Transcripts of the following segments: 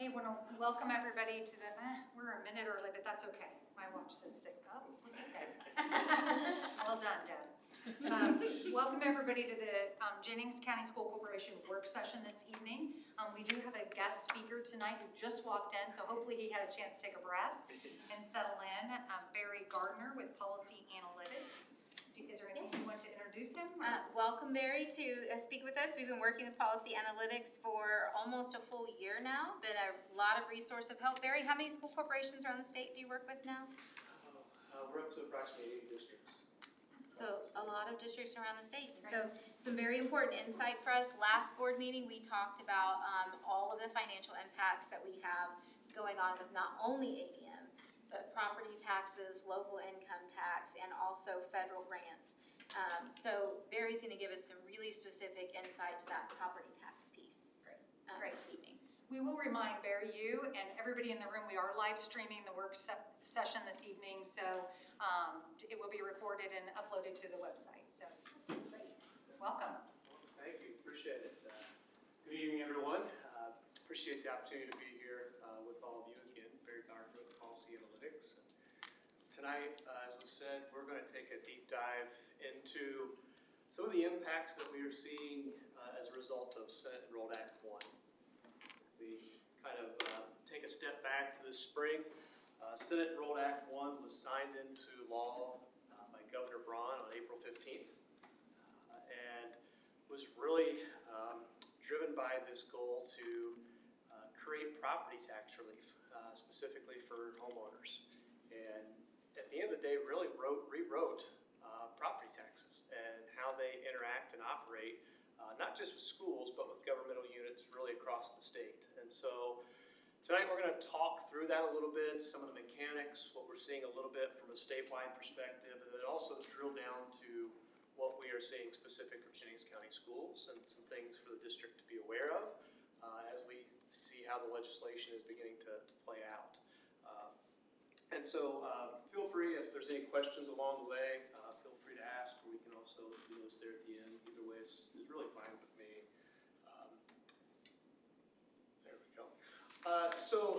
Hey, I want to welcome everybody to the, we're a minute early, but that's okay. My watch says 6. Oh, look at that. Well done, Deb. Welcome everybody to the Jennings County School Corporation work session this evening. We do have a guest speaker tonight who just walked in, so hopefully he had a chance to take a breath and settle in. Barry Gardner with Policy Analytics. Is there anything you want to introduce him? Welcome, Barry, to speak with us. We've been working with Policy Analytics for almost a full year now. Been a lot of resource of help. Barry, how many school corporations around the state do you work with now? We're up to approximately 8 districts. So a lot of districts around the state. Right. So some very important insight for us. Last board meeting, we talked about all of the financial impacts that we have going on with not only ADM, but property taxes, local income tax, and also federal grants. So Barry's going to give us some really specific insight to that property tax piece this evening. We will remind Barry, you and everybody in the room, we are live streaming the work session this evening, so it will be recorded and uploaded to the website. So great. Welcome. Thank you. Appreciate it. Good evening, everyone. Appreciate the opportunity to be here with all of you again. Barry Gardner with Policy Analytics. Tonight, as was said, we're going to take a deep dive into some of the impacts that we are seeing as a result of Senate Enrolled Act 1. We kind of take a step back to the spring. Senate Enrolled Act 1 was signed into law by Governor Braun on April 15th and was really driven by this goal to create property tax relief, specifically for homeowners. And at the end of the day, really rewrote property taxes and how they interact and operate, not just with schools, but with governmental units really across the state. And so tonight we're going to talk through that a little bit, some of the mechanics, what we're seeing a little bit from a statewide perspective, and then also drill down to what we are seeing specific for Jennings County schools and some things for the district to be aware of as we see how the legislation is beginning to play out. And so feel free, if there's any questions along the way, feel free to ask, or we can also do this there at the end. Either way is really fine with me. There we go. So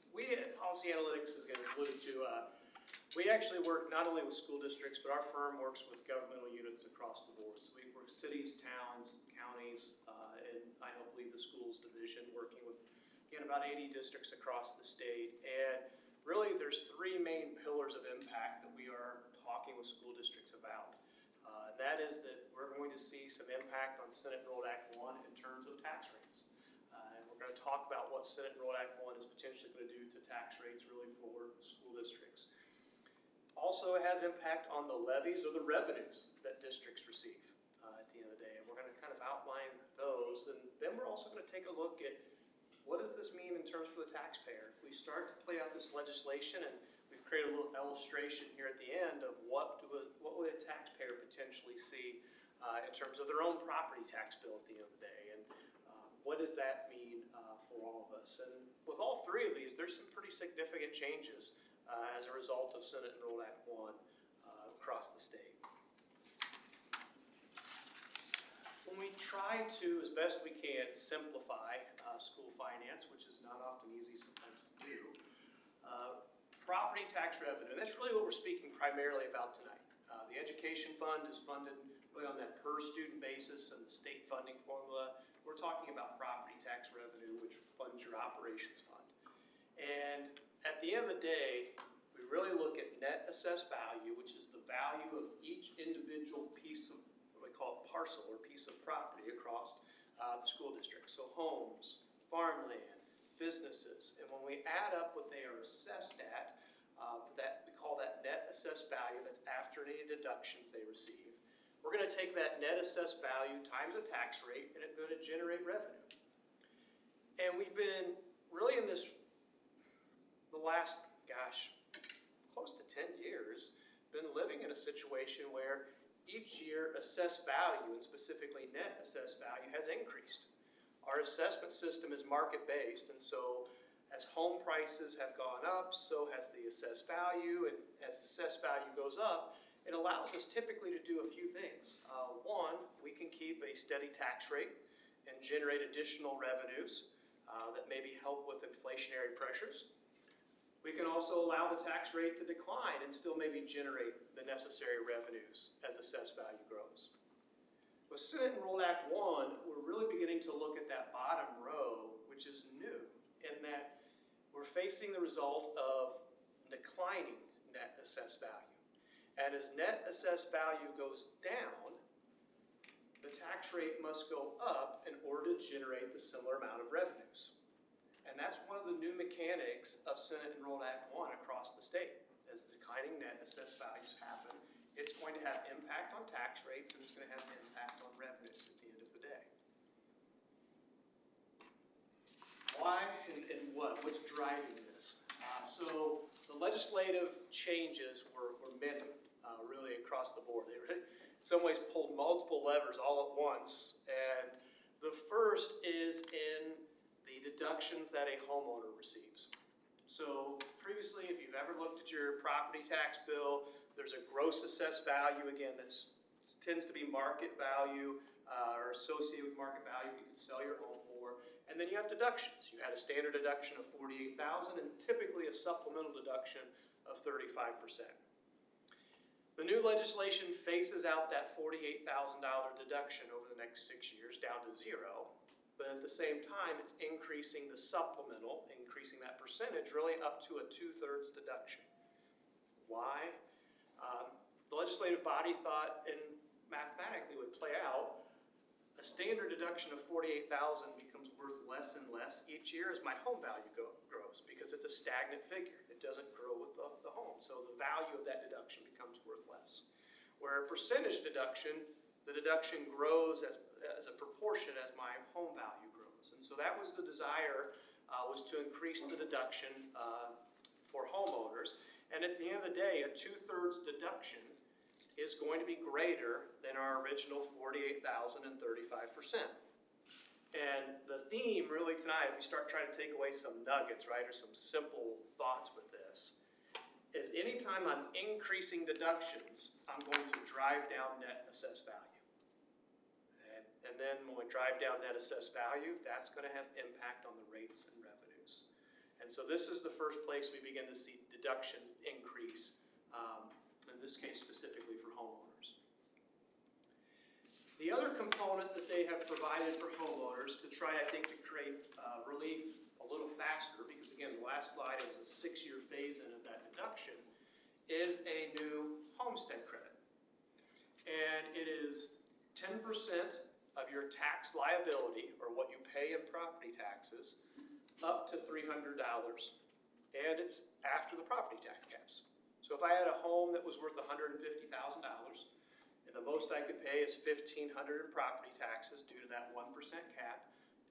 we at Policy Analytics, as again alluded to, we actually work not only with school districts, but our firm works with governmental units across the board. So we work with cities, towns, counties, and I help lead the schools division, working with, again, about 80 districts across the state. And really, there's 3 main pillars of impact that we are talking with school districts about. That is that we're going to see some impact on Senate Enrolled Act 1 in terms of tax rates. And we're going to talk about what Senate Enrolled Act 1 is potentially going to do to tax rates really for school districts. Also, it has impact on the levies or the revenues that districts receive at the end of the day. And we're going to kind of outline those. And then we're also going to take a look at what does this mean in terms for the taxpayer? If we start to play out this legislation, and we've created a little illustration here at the end of what would a taxpayer potentially see in terms of their own property tax bill at the end of the day, and what does that mean for all of us? And with all 3 of these, there's some pretty significant changes as a result of Senate Enrolled Act 1 across the state. When we try to, as best we can, simplify school finance, which is not often easy sometimes to do, property tax revenue, and that's really what we're speaking primarily about tonight. The education fund is funded really on that per student basis and the state funding formula. We're talking about property tax revenue, which funds your operations fund. And at the end of the day, we really look at net assessed value, which is the value of each individual piece of what we call a parcel or piece of property across the school district. So homes, farmland, businesses, and when we add up what they are assessed at, that we call that net assessed value. That's after any deductions they receive. We're going to take that net assessed value times a tax rate, and it's going to generate revenue. And we've been really in this, the last, close to 10 years, been living in a situation where each year assessed value, and specifically net assessed value, has increased. Our assessment system is market-based, and so as home prices have gone up, so has the assessed value, and as the assessed value goes up, it allows us typically to do a few things. One, we can keep a steady tax rate and generate additional revenues that maybe help with inflationary pressures. We can also allow the tax rate to decline and still maybe generate the necessary revenues as assessed value grows. With Senate Enrolled Act 1, we're really beginning to look at that bottom row, which is new, in that we're facing the result of declining net assessed value. And as net assessed value goes down, the tax rate must go up in order to generate the similar amount of revenues. And that's one of the new mechanics of Senate Enrolled Act 1 across the state. As the declining net assessed values happen, it's going to have impact on tax rates and it's going to have impact on revenues at the end of the day. Why and what? What's driving this? So the legislative changes were many, really across the board. They really, in some ways, pulled multiple levers all at once. And the first is in the deductions that a homeowner receives. So previously, if you've ever looked at your property tax bill, there's a gross assessed value, again, that tends to be market value or associated with market value you can sell your home for. And then you have deductions. You had a standard deduction of $48,000 and typically a supplemental deduction of 35%. The new legislation phases out that $48,000 deduction over the next 6 years down to zero. But at the same time, it's increasing the supplemental, increasing that percentage really up to a 2/3 deduction. Why? The legislative body thought, and mathematically would play out, a standard deduction of $48,000 becomes worth less and less each year as my home value grows because it's a stagnant figure. It doesn't grow with the home. So the value of that deduction becomes worth less. Where a percentage deduction, the deduction grows as a proportion as my home value grows. And so that was the desire, was to increase the deduction for homeowners. And at the end of the day, a 2/3 deduction is going to be greater than our original $48,000 and 35%. And the theme really tonight, if we start trying to take away some nuggets, right, or some simple thoughts with this, is anytime I'm increasing deductions, I'm going to drive down net assessed value. And then when we drive down net assessed value, that's going to have impact on the rates and revenues. And so this is the first place we begin to see deductions increase, in this case specifically for homeowners. The other component that they have provided for homeowners to try, I think, to create relief a little faster, because again, the last slide, it was a 6-year phase-in of that deduction, is a new homestead credit. And it is 10% of your tax liability, or what you pay in property taxes, up to $300. And it's after the property tax caps. So if I had a home that was worth $150,000, and the most I could pay is $1,500 in property taxes due to that 1% cap,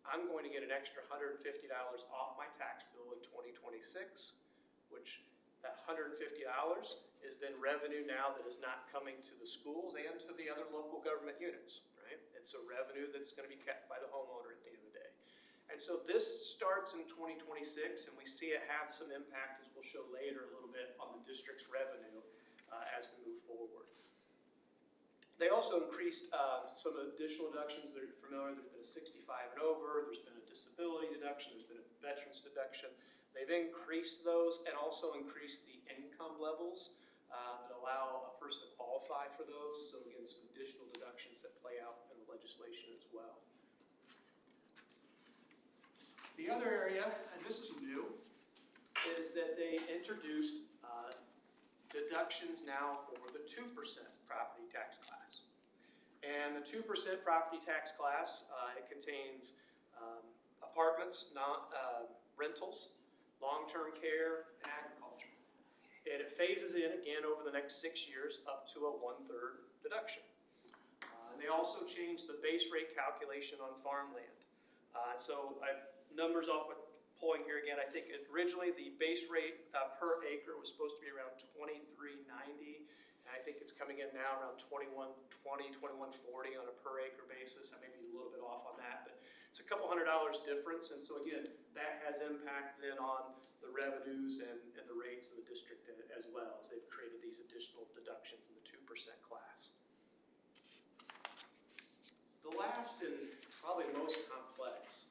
I'm going to get an extra $150 off my tax bill in 2026, which that $150 is then revenue now that is not coming to the schools and to the other local government units, right? It's a revenue that's going to be kept by the homeowner at the end of the day. And so this starts in 2026, and we see it have some impact, as we'll show later a little bit, on the district's revenue as we move forward. They also increased some additional deductions. They're familiar. There's been a 65 and over. There's been a disability deduction. There's been a veterans deduction. They've increased those and also increased the income levels that allow a person to qualify for those. So again, some additional deductions that play out in the legislation as well. The other area, and this is new, is that they introduced deductions now for the 2% property tax class. And the 2% property tax class, it contains apartments, rentals, long-term care, and agriculture. And it phases in again over the next 6 years up to a 1/3 deduction. And they also changed the base rate calculation on farmland. So numbers off my pulling here again, I think originally the base rate per acre was supposed to be around $23.90, and I think it's coming in now around $21.20, $21.40 on a per acre basis. I may be a little bit off on that, but it's a couple $100 difference, and so again, that has impact then on the revenues and the rates of the district as well, as they've created these additional deductions in the 2% class. The last and probably most complex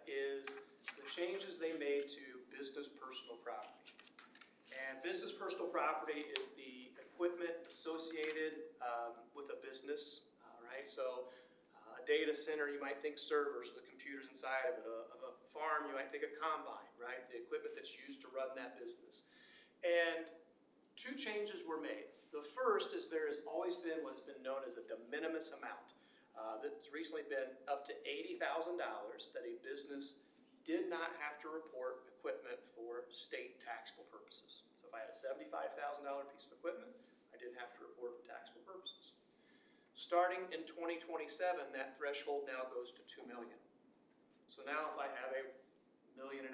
is the changes they made to business personal property. And business personal property is the equipment associated with a business, right? So a data center, you might think servers, the computers inside of it. Of a farm, you might think a combine, right? The equipment that's used to run that business. And two changes were made. The first is there has always been what has been known as a de minimis amount. That's recently been up to $80,000 that a business did not have to report equipment for state taxable purposes. So if I had a $75,000 piece of equipment, I didn't have to report for taxable purposes. Starting in 2027, that threshold now goes to $2 million. So now if I have a $1.5 million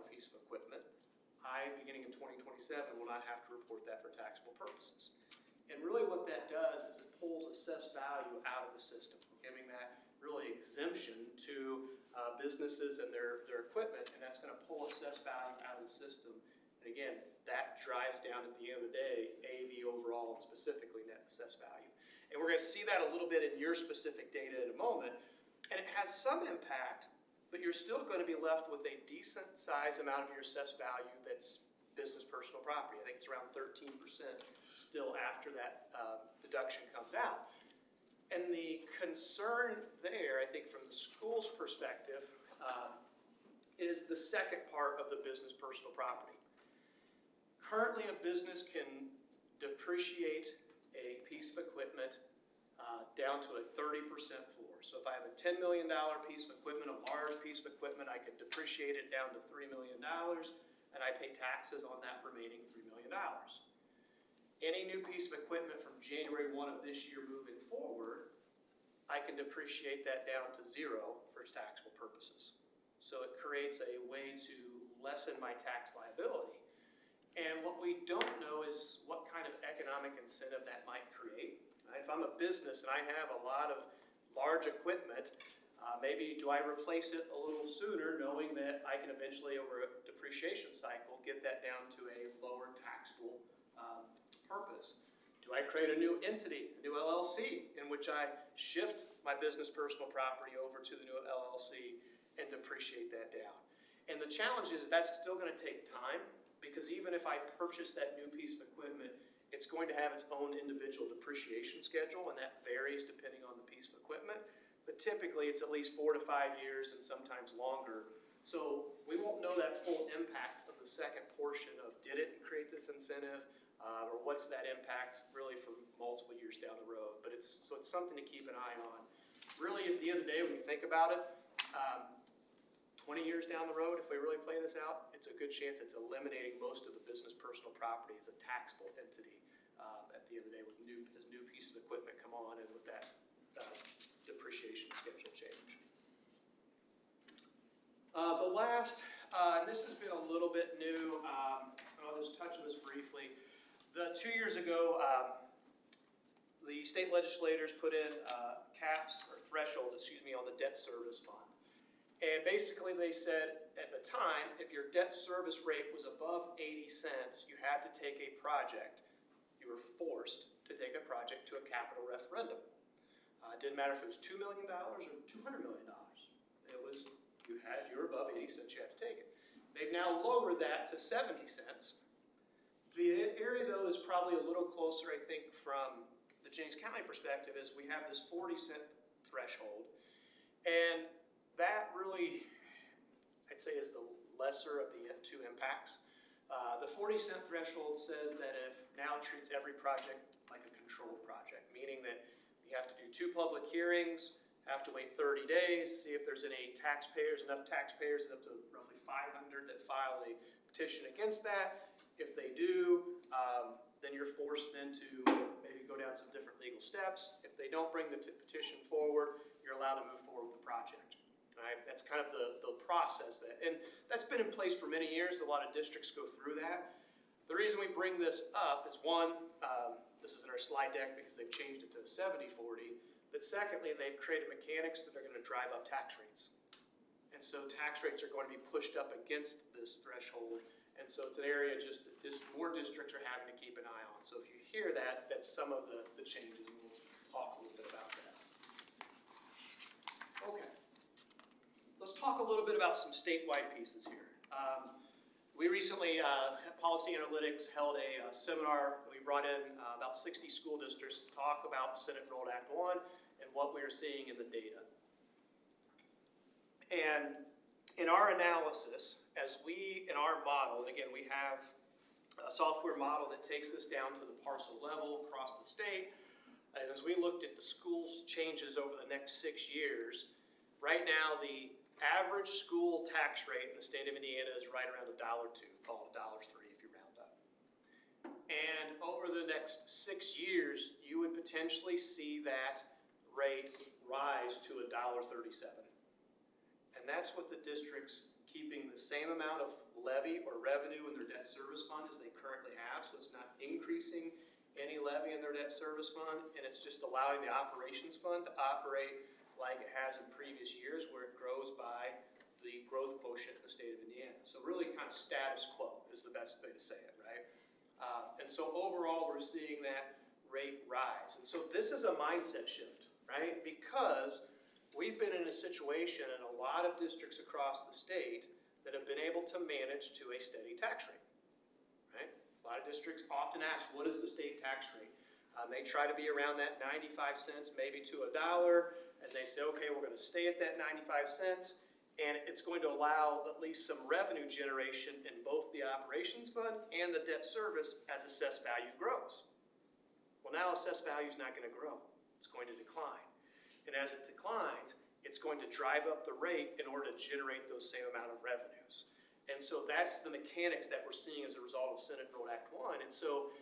piece of equipment, I, beginning in 2027, will not have to report that for taxable purposes. And really what that does is it pulls assessed value out of the system, giving that really exemption to businesses and their equipment, and that's going to pull assessed value out of the system. And again, that drives down at the end of the day AV overall and specifically net assessed value. And we're going to see that a little bit in your specific data in a moment. And it has some impact, but you're still going to be left with a decent size amount of your assessed value that's business personal property. I think it's around 13% still after that deduction comes out. And the concern there, I think from the school's perspective, is the second part of the business personal property. Currently, a business can depreciate a piece of equipment down to a 30% floor. So if I have a $10 million piece of equipment, a large piece of equipment, I could depreciate it down to $3 million, and I pay taxes on that remaining $3 million. Any new piece of equipment from January 1 of this year moving forward, I can depreciate that down to zero for taxable purposes. So it creates a way to lessen my tax liability. And what we don't know is what kind of economic incentive that might create. If I'm a business and I have a lot of large equipment, maybe do I replace it a little sooner knowing that I can eventually, over a depreciation cycle, get that down to a lower taxable purpose? Do I create a new entity, a new LLC, in which I shift my business personal property over to the new LLC and depreciate that down? And the challenge is that's still going to take time, because even if I purchase that new piece of equipment, it's going to have its own individual depreciation schedule, and that varies depending on the piece of equipment. But typically, it's at least 4 to 5 years and sometimes longer. So we won't know that full impact of the second portion of did it create this incentive, or what's that impact really for multiple years down the road. But it's something to keep an eye on. Really, at the end of the day, when you think about it, 20 years down the road, if we really play this out, it's a good chance it's eliminating most of the business personal property as a taxable entity at the end of the day as new pieces of equipment come on and with that depreciation schedule change. The last, and this has been a little bit new, I'll just touch on this briefly. 2 years ago, the state legislators put in caps or thresholds, on the debt service fund. And basically they said at the time, if your debt service rate was above 80 cents, you had to take a project. You were forced to take a project to a capital referendum. It didn't matter if it was $2 million or $200 million. It was, you were above 80 cents, you had to take it. They've now lowered that to 70 cents. The area, though, is probably a little closer, I think, from the Jennings County perspective, is we have this 40-cent threshold. And that really, I'd say, is the lesser of the two impacts. The 40-cent threshold says that if now treats every project like a controlled project, meaning that you have to do 2 public hearings, have to wait 30 days, see if there's any taxpayers, enough taxpayers, up to roughly 500 that file a petition against that. If they do, then you're forced then to maybe go down some different legal steps. If they don't bring the petition forward, you're allowed to move forward with the project. Right? That's kind of the process. And that's been in place for many years. A lot of districts go through that. The reason we bring this up is, one, this is in our slide deck because they've changed it to 70-40. But secondly, they've created mechanics that are going to drive up tax rates. And so tax rates are going to be pushed up against this threshold. And so it's an area just that more districts are having to keep an eye on. So if you hear that, that's some of the changes, and we'll talk a little bit about that. Okay. Let's talk talk a little bit about some statewide pieces here. We recently, Policy Analytics held a seminar. We brought in about 60 school districts to talk about Senate Enrolled Act 1 and what we are seeing in the data. And in our analysis, in our model, and again, we have a software model that takes this down to the parcel level across the state. And as we looked at the schools changes over the next 6 years, right now the average school tax rate in the state of Indiana is right around $1.02, call it $1.03 if you round up. And over the next 6 years, you would potentially see that rate rise to $1.37. And that's with the districts keeping the same amount of levy or revenue in their debt service fund as they currently have. So it's not increasing any levy in their debt service fund, and it's just allowing the operations fund to operate like it has in previous years, where it grows by the growth quotient in the state of Indiana. So really kind of status quo is the best way to say it, right? And so overall, we're seeing that rate rise. And so this is a mindset shift, right? Because we've been in a situation in a lot of districts across the state that have been able to manage to a steady tax rate, right? A lot of districts often ask, what is the state tax rate? They try to be around that 95 cents, maybe to $1, and they say, okay, we're going to stay at that 95 cents, and it's going to allow at least some revenue generation in both the operations fund and the debt service as assessed value grows. Well, now assessed value is not going to grow. It's going to decline. And as it declines, it's going to drive up the rate in order to generate those same amount of revenues. And so that's the mechanics that we're seeing as a result of Senate Enrolled Act 1. And so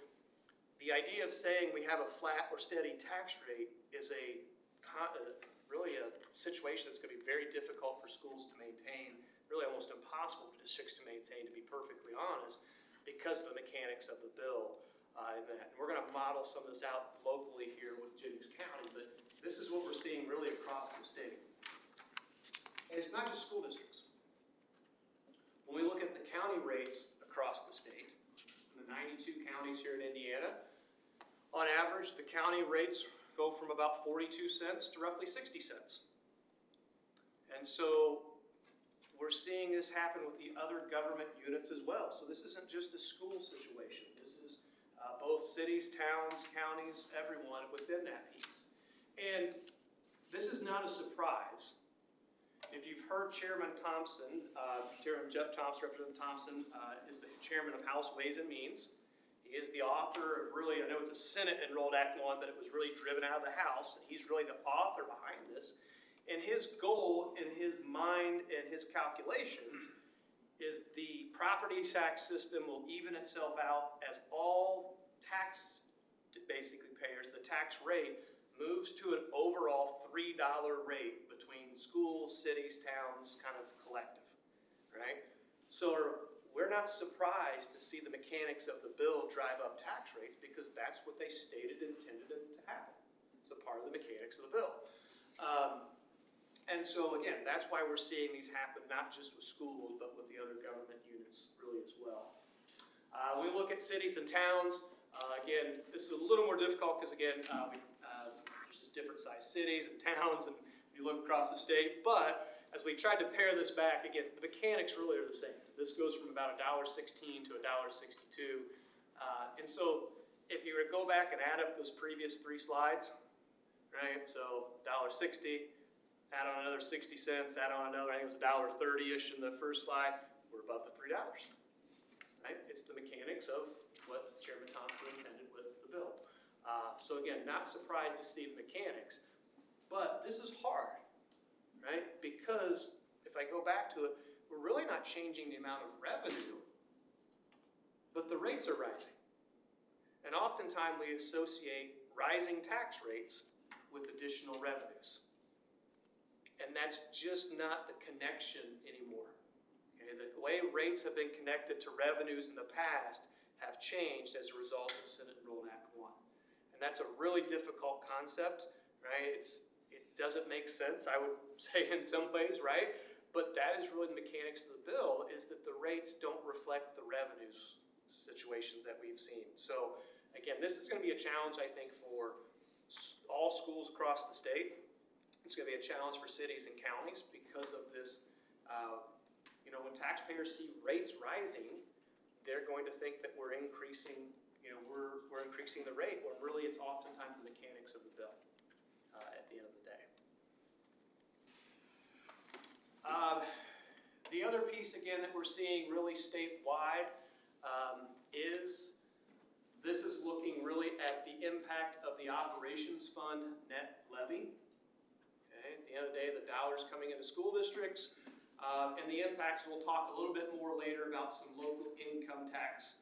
the idea of saying we have a flat or steady tax rate is really a situation that's going to be very difficult for schools to maintain, really almost impossible for districts to maintain, to be perfectly honest, because of the mechanics of the bill. And we're going to model some of this out locally here with Jennings County, but this is what we're seeing really across the state. And it's not just school districts. When we look at the county rates across the state, in the 92 counties here in Indiana, on average, the county rates go from about 42 cents to roughly 60 cents. And so we're seeing this happen with the other government units as well. So this isn't just a school situation. This is both cities, towns, counties, everyone within that piece. And this is not a surprise. If you've heard Chairman Thompson, Chairman Jeff Thompson, Representative Thompson is the chairman of House Ways and Means. He is the author of really, I know it's a Senate Enrolled Act 1, but it was really driven out of the House, and he's really the author behind this. And his goal in his mind and his calculations is the property tax system will even itself out as all tax, basically payers, the tax rate moves to an overall $3 rate between schools, cities, towns, kind of collective, right? So we're not surprised to see the mechanics of the bill drive up tax rates, because that's what they stated intended to happen. It's a part of the mechanics of the bill. And so again, that's why we're seeing these happen, not just with schools, but with the other government units really as well. We look at cities and towns. Again, this is a little more difficult because again, there's just different sized cities and towns, and you look across the state, but as we tried to pare this back, again, the mechanics really are the same. This goes from about $1.16 to $1.62. And so if you were to go back and add up those previous 3 slides, right? So $1.60, add on another 60 cents, add on another, I think it was $1.30-ish in the first slide, we're above the $3, right? It's the mechanics of what Chairman Thompson intended with the bill. So again, not surprised to see the mechanics, but this is hard. Right? Because if I go back to it, we're really not changing the amount of revenue, but the rates are rising. And oftentimes we associate rising tax rates with additional revenues. And that's just not the connection anymore. Okay? The way rates have been connected to revenues in the past have changed as a result of Senate Enrolled Act 1. And that's a really difficult concept, right? It doesn't make sense, I would say, in some ways, right? But that is really the mechanics of the bill, is that the rates don't reflect the revenues situations that we've seen. So again, this is going to be a challenge, I think, for all schools across the state. It's going to be a challenge for cities and counties because of this When taxpayers see rates rising, they're going to think that we're increasing, we're increasing the rate, when really it's oftentimes the mechanics of the bill at the end of the day. The other piece, again, that we're seeing really statewide is this is looking really at the impact of the operations fund net levy. Okay, at the end of the day, the dollars coming into school districts, and the impacts, we'll talk a little bit more later about some local income tax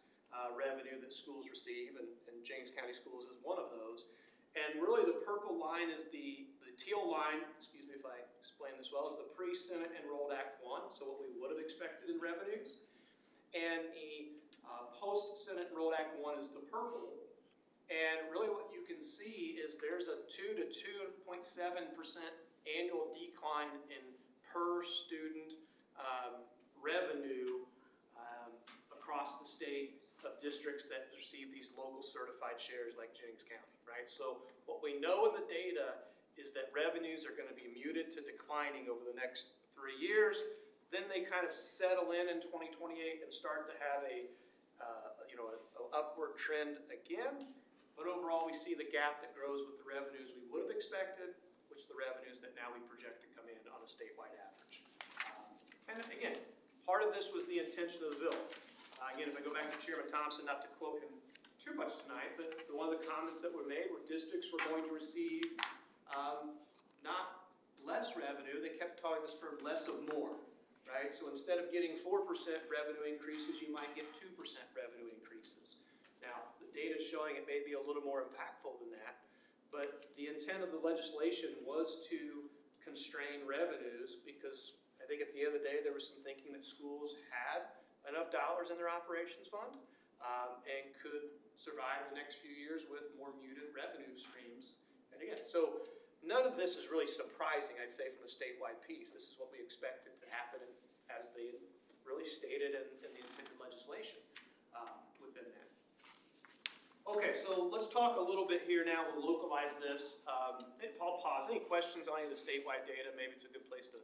revenue that schools receive, and James County Schools is one of those. And really the purple line is the teal line, excuse me if I explain this well, is the pre-Senate Enrolled Act 1, so what we would have expected in revenues. And the post-Senate Enrolled Act 1 is the purple. And really what you can see is there's a 2 to 2.7% annual decline in per student revenue across the state of districts that receive these local certified shares like Jennings County, right? So what we know in the data is that revenues are going to be muted to declining over the next 3 years. Then they kind of settle in 2028 and start to have an upward trend again. But overall, we see the gap that grows with the revenues we would have expected, which the revenues that now we project to come in on a statewide average. And again, part of this was the intention of the bill. Again, if I go back to Chairman Thompson, not to quote him too much tonight, but one of the comments that were made were districts were going to receive not less revenue, they kept telling us for less of more, right? So instead of getting 4% revenue increases, you might get 2% revenue increases. Now, the data is showing it may be a little more impactful than that, but the intent of the legislation was to constrain revenues because I think at the end of the day, there was some thinking that schools had enough dollars in their operations fund and could survive the next few years with more muted revenue streams. And again, so none of this is really surprising, I'd say, from a statewide piece. This is what we expected to happen as they really stated in the intended legislation within that. Okay, so let's talk a little bit here now. We'll localize this. I'll pause. Any questions on any of the statewide data? Maybe it's a good place to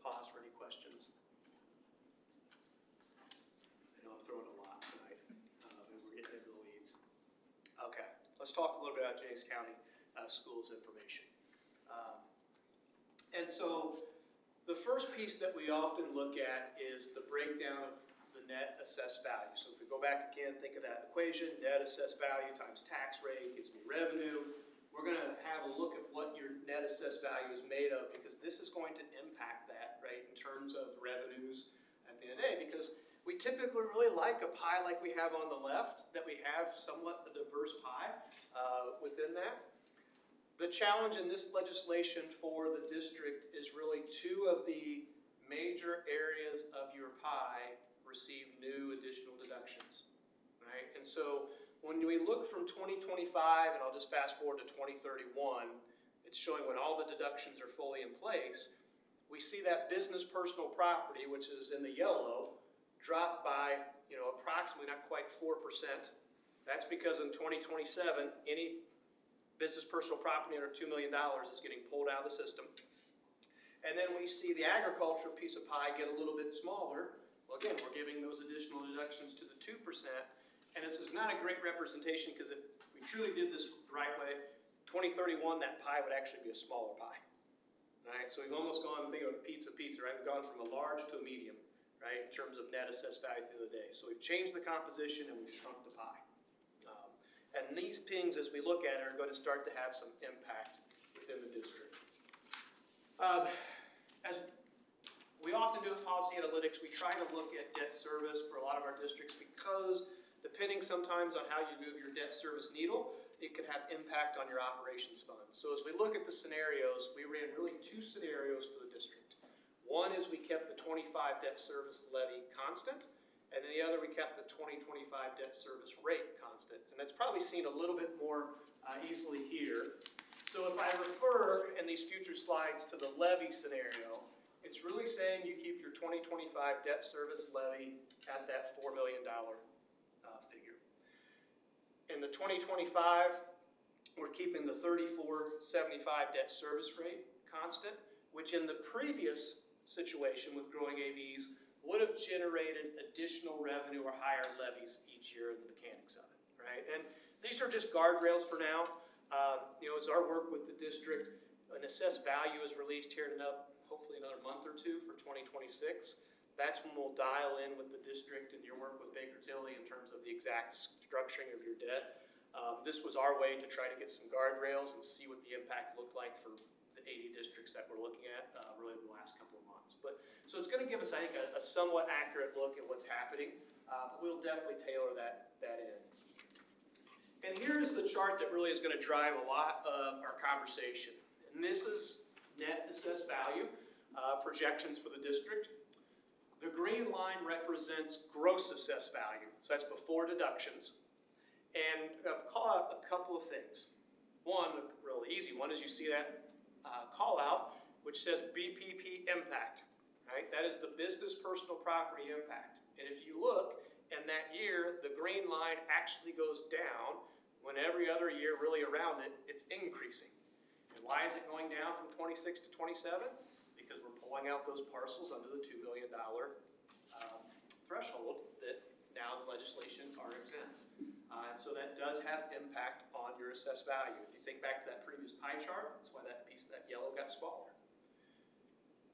pause for any questions. I know I'm throwing a lot tonight. We're getting into the weeds. Okay, let's talk a little bit about Jennings County Schools information. And so the first piece that we often look at is the breakdown of the net assessed value. So if we go back again, think of that equation, net assessed value times tax rate gives me revenue. We're going to have a look at what your net assessed value is made of because this is going to impact that, right, in terms of revenues at the end of the day. Because we typically really like a pie like we have on the left, that we have somewhat a diverse pie within that. The challenge in this legislation for the district is really two of the major areas of your pie receive new additional deductions, right? And so when we look from 2025, and I'll just fast forward to 2031, it's showing when all the deductions are fully in place, we see that business personal property, which is in the yellow, drop by, approximately not quite 4%. That's because in 2027, any business personal property under $2 million is getting pulled out of the system. And then we see the agricultural piece of pie get a little bit smaller. Well, again, we're giving those additional deductions to the 2%. And this is not a great representation because if we truly did this the right way, 2031, that pie would actually be a smaller pie. Right? So we've almost gone, think of pizza, right? We've gone from a large to a medium, right, in terms of net assessed value at the end of the day. So we've changed the composition and we've shrunk the pie. And these pings, as we look at it, are going to start to have some impact within the district. As we often do at Policy Analytics, we try to look at debt service for a lot of our districts because depending sometimes on how you move your debt service needle, it can have impact on your operations fund. So as we look at the scenarios, we ran really two scenarios for the district. One is we kept the 25 debt service levy constant, and then the other we kept the 2025 debt service rate constant. And that's probably seen a little bit more easily here. So if I refer in these future slides to the levy scenario, it's really saying you keep your 2025 debt service levy at that $4 million figure. In the 2025, we're keeping the 34.75 debt service rate constant, which in the previous situation with growing AVs would have generated additional revenue or higher levies each year in the mechanics of it, right? And these are just guardrails for now. As our work with the district, an assessed value is released here in hopefully another month or two for 2026. That's when we'll dial in with the district and your work with Baker Tilly in terms of the exact structuring of your debt. This was our way to try to get some guardrails and see what the impact looked like for the 80 districts that we're looking at really the last couple of months. So it's going to give us, I think, a somewhat accurate look at what's happening. We'll definitely tailor that in. And here's the chart that really is going to drive a lot of our conversation. And this is net assessed value projections for the district. The green line represents gross assessed value. So that's before deductions. And call out a couple of things. One, a really easy one, is you see that call out, which says BPP impact. Right? That is the business personal property impact. And if you look, in that year, the green line actually goes down when every other year really around it, it's increasing. And why is it going down from 26 to 27? Because we're pulling out those parcels under the $2 million threshold that now the legislation are exempt. And so that does have impact on your assessed value. If you think back to that previous pie chart, that's why that piece of that yellow got smaller.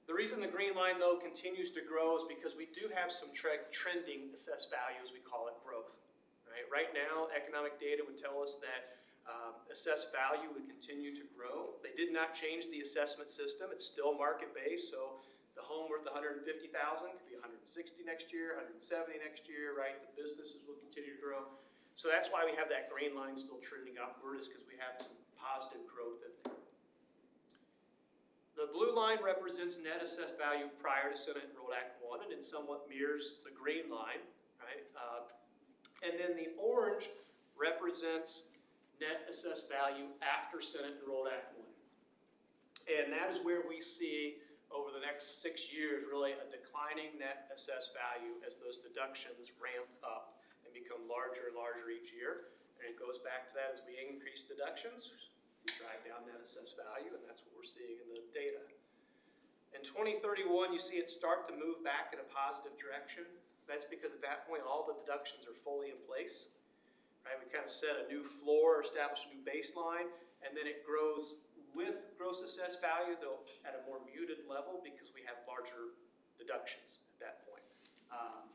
The reason the green line, though, continues to grow is because we do have some trending assessed value, as we call it, growth. Right now, economic data would tell us that assessed value would continue to grow. They did not change the assessment system. It's still market-based, so the home worth $150,000 could be $160 next year, $170 next year, right? The businesses will continue to grow. So that's why we have that green line still trending upward, is because we have some positive growth in there. The blue line represents net assessed value prior to Senate Enrolled Act 1, and it somewhat mirrors the green line, right? And then the orange represents net assessed value after Senate Enrolled Act 1. And that is where we see over the next 6 years really a declining net assessed value as those deductions ramp up and become larger and larger each year. And it goes back to that, as we increase deductions, we drive down net assessed value, and that's what we're seeing in the data. In 2031, you see it start to move back in a positive direction. That's because at that point, all the deductions are fully in place. Right? We kind of set a new floor, establish a new baseline, and then it grows with gross assessed value, though at a more muted level because we have larger deductions at that point.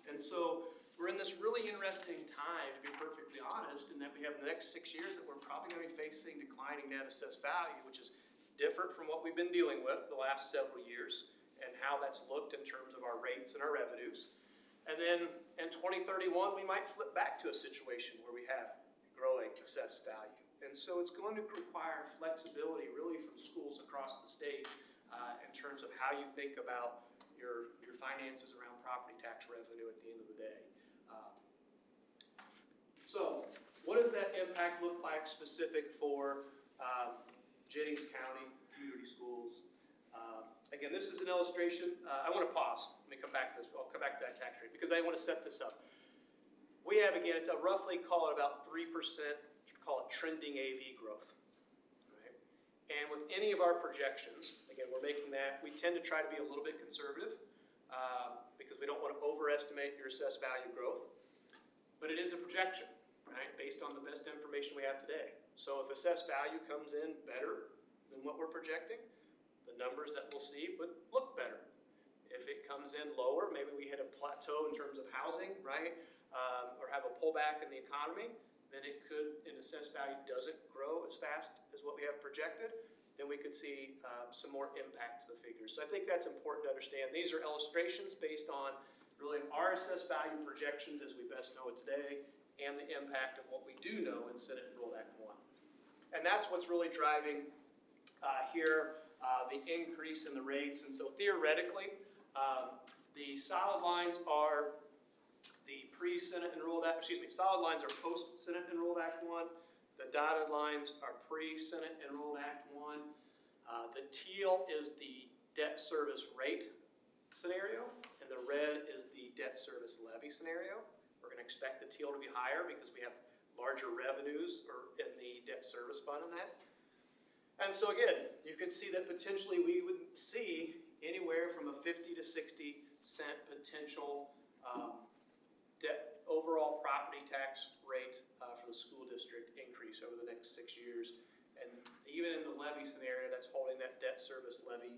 And so we're in this really interesting time, to be perfectly honest, in that we have the next 6 years that we're probably going to be facing declining net assessed value, which is different from what we've been dealing with the last several years and how that's looked in terms of our rates and our revenues. And then in 2031, we might flip back to a situation where we have growing assessed value. And so it's going to require flexibility really from schools across the state in terms of how you think about your finances around property tax revenue at the end of the day. So what does that impact look like specific for Jennings County community schools? Again, this is an illustration. I want to pause. Let me come back to this. I'll come back to that tax rate because I want to set this up. We have, again, it's a roughly, call it about 3%, call it trending AV growth. Right? And with any of our projections, again, we're making that, we tend to try to be a little bit conservative because we don't want to overestimate your assessed value growth. But it is a projection, right, based on the best information we have today. So if assessed value comes in better than what we're projecting, the numbers that we'll see would look better. If it comes in lower, maybe we hit a plateau in terms of housing, right, or have a pullback in the economy, then it could, and assessed value doesn't grow as fast as what we have projected, then we could see some more impact to the figures. So I think that's important to understand. These are illustrations based on really our assessed value projections as we best know it today, and the impact of what we do know in Senate Enrolled Act 1. And that's what's really driving here the increase in the rates. And so theoretically, the solid lines are the pre-Senate Enrolled Act, solid lines are post-Senate Enrolled Act 1. The dotted lines are pre-Senate Enrolled Act 1. The teal is the debt service rate scenario, and the red is the debt service levy scenario. We're going to expect the teal to be higher because we have larger revenues in the debt service fund in that. And so again, you can see that potentially we would see anywhere from a 50 to 60 cent potential overall property tax rate for the school district increase over the next 6 years. And even in the levy scenario, that's holding that debt service levy,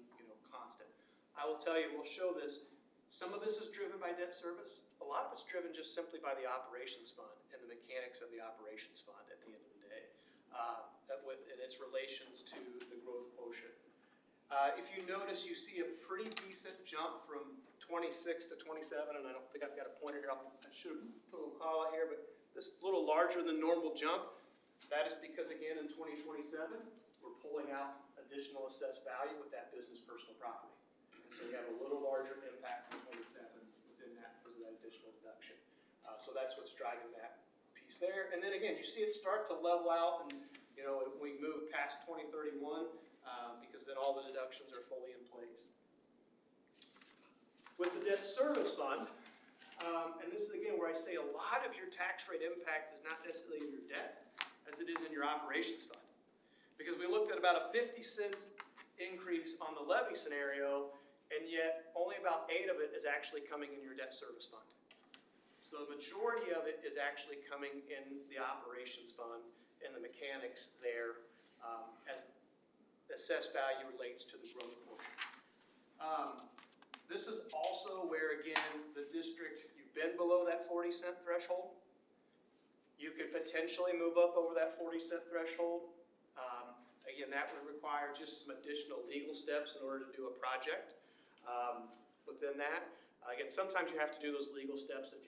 constant. I will tell you, we'll show this. Some of this is driven by debt service. A lot of it's driven just simply by the operations fund and the mechanics of the operations fund at the end of the day, in its relations to the growth quotient. If you notice, you see a pretty decent jump from 26 to 27, and I don't think I've got a pointer here. I should have put a little call out here, but this little larger than normal jump, that is because, again, in 2027, we're pulling out additional assessed value with that business personal property. And so we have a little larger impact in 27 within that because of that additional deduction. So that's what's driving that piece there. And then again, you see it start to level out, and we move past 2031 because then all the deductions are fully in place. With the debt service fund, and this is again where I say a lot of your tax rate impact is not necessarily in your debt as it is in your operations fund. Because we looked at about a 50 cents increase on the levy scenario, and yet only about 8 of it is actually coming in your debt service fund. So the majority of it is actually coming in the operations fund and the mechanics there as assessed value relates to the growth portion. This is also where, again, the district, you've been below that 40-cent threshold. You could potentially move up over that 40-cent threshold. Again, that would require just some additional legal steps in order to do a project within that. Again, sometimes you have to do those legal steps if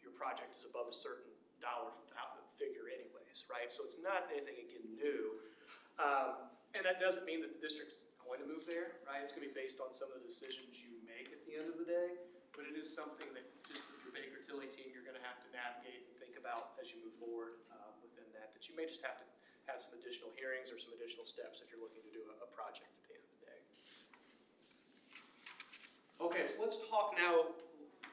your project is above a certain dollar figure anyways, right? So it's not anything, again, new. And that doesn't mean that the district's going to move there, right? It's going to be based on some of the decisions you make at the end of the day, but it is something that just with your Baker Tilly team, you're going to have to navigate and think about as you move forward within that you may just have to have some additional hearings or some additional steps if you're looking to do a project at the end of the day. Okay, so let's talk now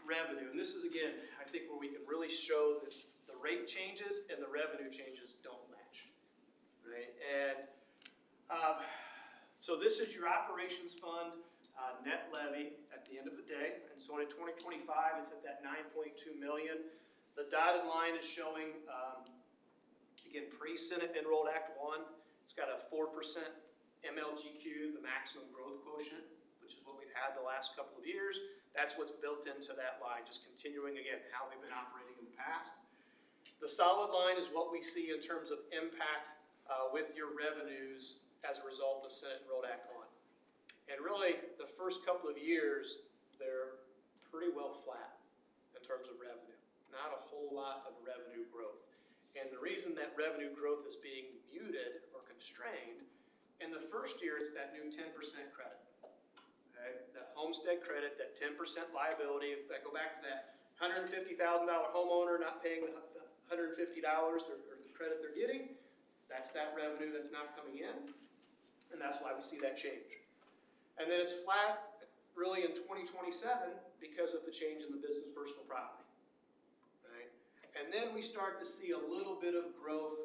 revenue, and this is, again, I think where we can really show that the rate changes and the revenue changes don't match, right? And so this is your operations fund net levy at the end of the day. And so in 2025, it's at that 9.2 million. The dotted line is showing, again, pre-Senate Enrolled Act 1. It's got a 4% MLGQ, the maximum growth quotient, which is what we've had the last couple of years. That's what's built into that line, just continuing, again, how we've been operating in the past. The solid line is what we see in terms of impact with your revenues as a result of Senate Enrolled Act 1. And really, the first couple of years, they're pretty well flat in terms of revenue. Not a whole lot of revenue growth. And the reason that revenue growth is being muted or constrained, in the first year, it's that new 10% credit. Okay? That homestead credit, that 10% liability. If I go back to that $150,000 homeowner not paying the $150 or the credit they're getting, that's that revenue that's not coming in. And that's why we see that change. And then it's flat really in 2027 because of the change in the business personal property. Right? And then we start to see a little bit of growth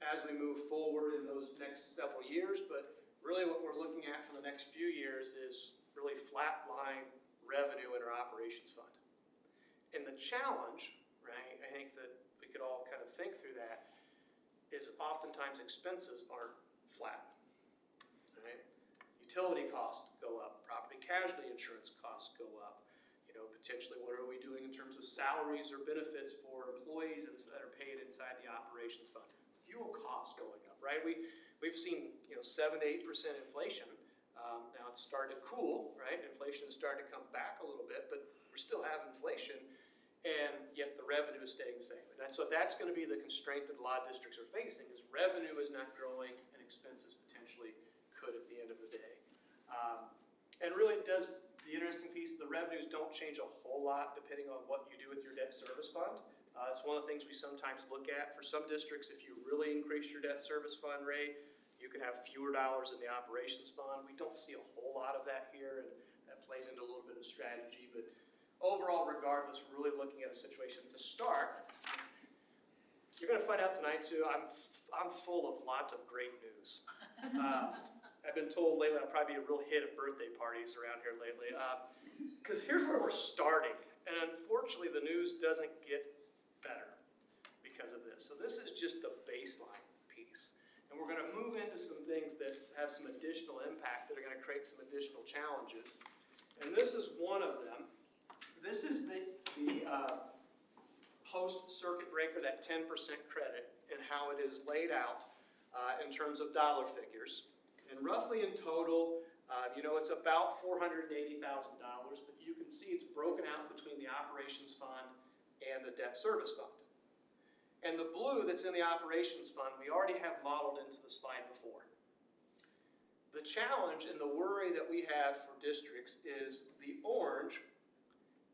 as we move forward in those next several years. But really what we're looking at for the next few years is really flat line revenue in our operations fund. And the challenge, right, I think that we could all kind of think through that, is oftentimes expenses aren't flat. Right? Utility costs go up, property casualty insurance costs go up. Potentially what are we doing in terms of salaries or benefits for employees that are paid inside the operations fund? Fuel costs going up, right? We've seen 7 to 8% inflation. Now it's starting to cool, right? Inflation is starting to come back a little bit, but we still have inflation, and yet the revenue is staying the same. And so that's going to be the constraint that a lot of districts are facing, is revenue is not growing and expenses potentially could at the end of the day. And really it does, the interesting piece, the revenues don't change a whole lot depending on what you do with your debt service fund. It's one of the things we sometimes look at. For some districts, if you really increase your debt service fund rate, you can have fewer dollars in the operations fund. We don't see a whole lot of that here, and that plays into a little bit of strategy. But overall, regardless, we're really looking at a situation to start. You're going to find out tonight, too, I'm full of lots of great news. I've been told lately I'll probably be a real hit at birthday parties around here lately. Because here's where we're starting. And unfortunately, the news doesn't get better because of this. So this is just the baseline piece. And we're going to move into some things that have some additional impact that are going to create some additional challenges. And this is one of them. This is the post-circuit breaker, that 10% credit, and how it is laid out in terms of dollar figures. And roughly in total, it's about $480,000, but you can see it's broken out between the operations fund and the debt service fund. And the blue that's in the operations fund, we already have modeled into the slide before. The challenge and the worry that we have for districts is the orange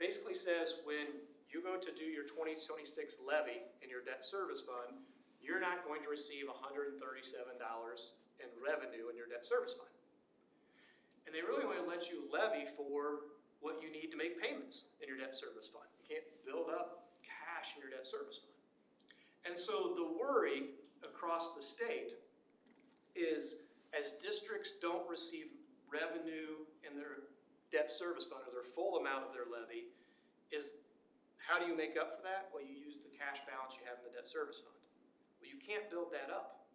basically says when you go to do your 2026 levy in your debt service fund, you're not going to receive $137 in revenue in your debt service fund. And they really only let you levy for what you need to make payments in your debt service fund. You can't build up cash in your debt service fund. And so the worry across the state is as districts don't receive revenue in their debt service fund or their full amount of their levy, is how do you make up for that? Well, you use the cash balance you have in the debt service fund. Well, you can't build that up.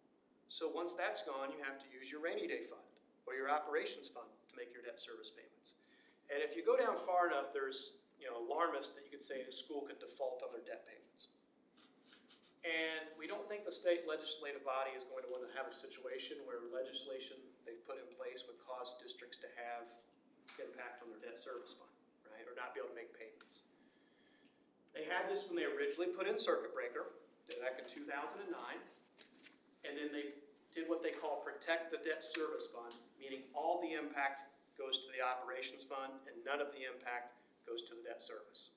So once that's gone, you have to use your rainy day fund or your operations fund to make your debt service payments. And if you go down far enough, there's alarmists that you could say the school could default on their debt payments. And we don't think the state legislative body is going to want to have a situation where legislation they've put in place would cause districts to have impact on their debt service fund, right? Or not be able to make payments. They had this when they originally put in circuit breaker, back in 2009, and then they did what they call protect the debt service fund, meaning all the impact goes to the operations fund and none of the impact goes to the debt service.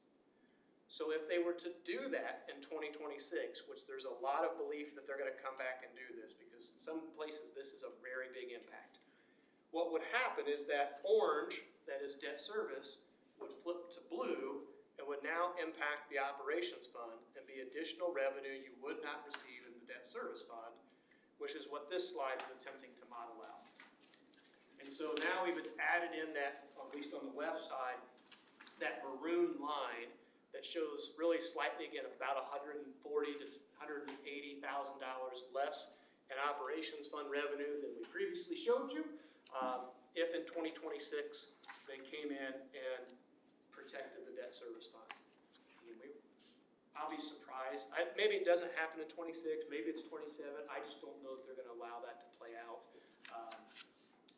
So if they were to do that in 2026, which there's a lot of belief that they're going to come back and do this because in some places this is a very big impact. What would happen is that orange, that is debt service, would flip to blue and would now impact the operations fund and be additional revenue you would not receive in the debt service fund, which is what this slide is attempting to model out. And so now we've added in that, at least on the left side, that maroon line that shows really slightly, again, about $140,000 to $180,000 less in operations fund revenue than we previously showed you. If in 2026 they came in and protected the debt service fund. I'll be surprised. Maybe it doesn't happen in 26, maybe it's 27. I just don't know that they're going to allow that to play out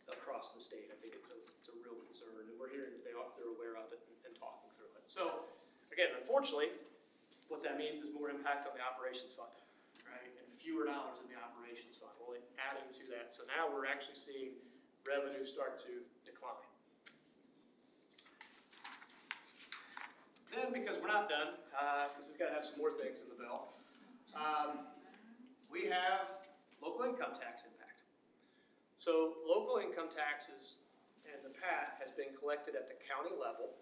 across the state. I think it's a real concern, and we're hearing that they're aware of it and talking through it. So, again, unfortunately, what that means is more impact on the operations fund, right? And fewer dollars in the operations fund. Well, adding to that. So now we're actually seeing revenue start to decline. Then, because we're not done, because we've got to have some more things in the bill, we have local income tax impact. So local income taxes in the past has been collected at the county level.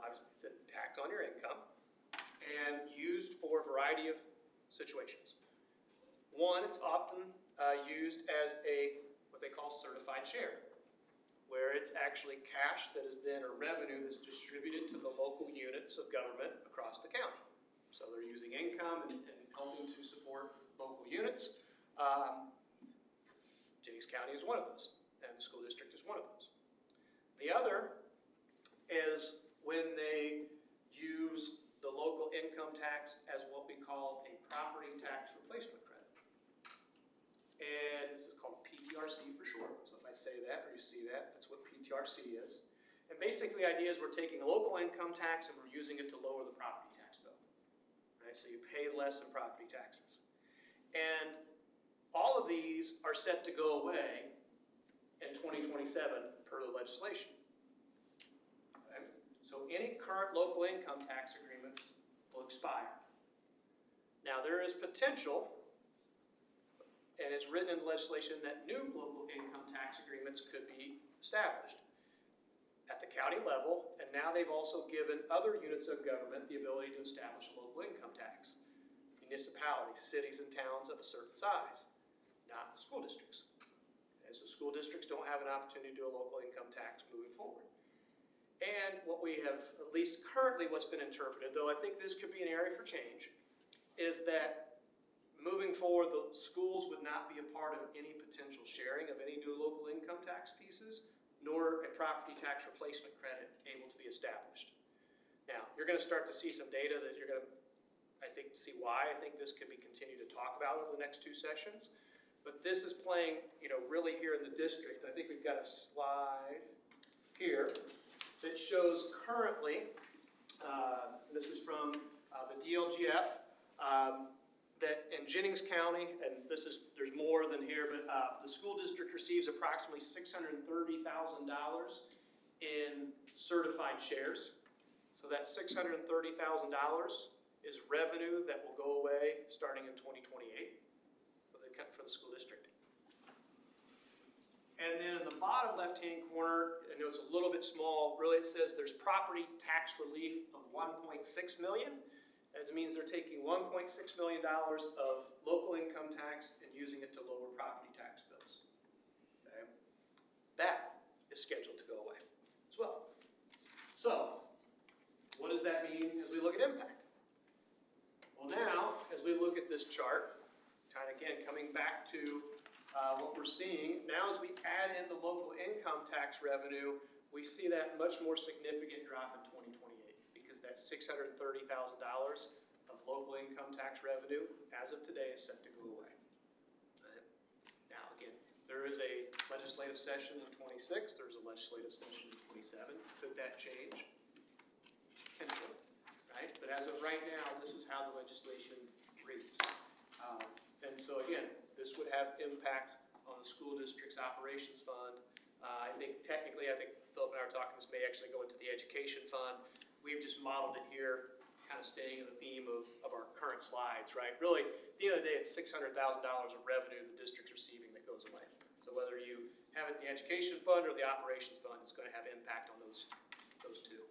It's a tax on your income and used for a variety of situations. One, it's often used as what they call certified share, where it's actually cash that is then a revenue that's distributed to the local units of government across the county. So they're using income and helping to support local units. Jennings County is one of those, and the school district is one of those. The other is when they use the local income tax as what we call a property tax replacement credit. And this is called PTRC for short. So if I say that or you see that, that's what PTRC is. And basically the idea is we're taking local income tax and we're using it to lower the property tax bill. Right? So you pay less in property taxes. And all of these are set to go away in 2027 per the legislation. Okay? So any current local income tax agreements will expire. Now there is potential, and it's written in the legislation, that new local income tax agreements could be established at the county level, and now they've also given other units of government the ability to establish a local income tax. Municipalities, cities and towns of a certain size, not school districts. And so school districts don't have an opportunity to do a local income tax moving forward. And what we have, at least currently what's been interpreted, though I think this could be an area for change, is that moving forward, the schools would not be a part of any potential sharing of any new local income tax pieces, nor a property tax replacement credit able to be established. Now, you're going to start to see some data that you're going to, I think, see why I think this could be continued to talk about over the next 2 sessions. But this is playing, really here in the district. I think we've got a slide here that shows currently, this is from the DLGF, that in Jennings County, and there's more than here, but the school district receives approximately $630,000 in certified shares. So that $630,000 is revenue that will go away starting in 2028 for the school district. And then in the bottom left-hand corner, I know it's a little bit small, really it says there's property tax relief of $1.6 million. That means they're taking $1.6 million of local income tax and using it to lower property tax bills. Okay? That is scheduled to go away as well. So, what does that mean as we look at impact? Well now, as we look at this chart, kind of again coming back to what we're seeing, now as we add in the local income tax revenue, we see that much more significant drop in 2028 because that $630,000 of local income tax revenue as of today is set to go away. Right? Now again, there is a legislative session in 26, there's a legislative session in 27. Could that change? Potentially, right? But as of right now, this is how the legislation reads. And so again, this would have impact on the school district's operations fund. I think technically, Philip and I are talking, this may actually go into the education fund. We've just modeled it here, kind of staying in the theme of our current slides, right? Really, at the end of the day, it's $600,000 of revenue the district's receiving that goes away. So whether you have it in the education fund or the operations fund, it's going to have impact on those two,